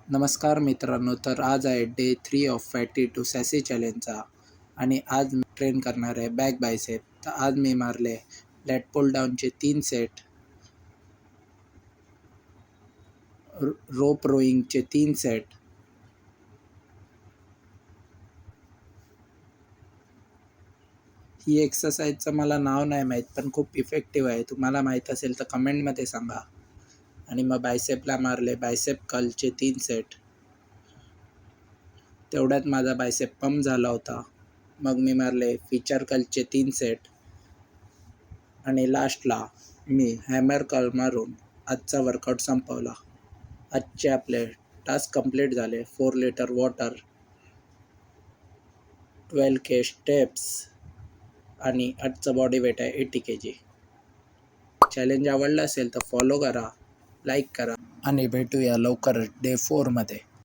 नमस्कार मित्रांनो, तर आज आहे डे 3 ऑफ फॅटी टू सॅसी चॅलेंजचा आणि आज मी ट्रेन करणार आहे बॅक बायसेप. तर आज मी मारले लॅट पुल डाऊनचे 3 सेट, रोप रोईंगचे 3 सेट. ही एक्सरसाइजचं मला नाव नाही माहीत, पण खूप इफेक्टिव्ह आहे. तुम्हाला माहीत असेल तर कमेंटमध्ये सांगा. आणि मग बायसेपला मारले बायसेप कर्लचे 3 सेट. तेवढ्यात माझा बायसेप पंप झाला होता. मग मी मारले फीचर कर्लचे 3 सेट आणि लास्टला मी हॅमर कर्ल मारून आजचा वर्कआउट संपवला. आजचे आपले टास्क कंप्लीट झाले. 4 लिटर वॉटर, 12K स्टेप्स आणि आजचं बॉडी वेट आहे 80 kg. चॅलेंज आवडलं असेल तर फॉलो करा, लाईक करा आणि भेटूया लवकरच डे 4 मध्ये.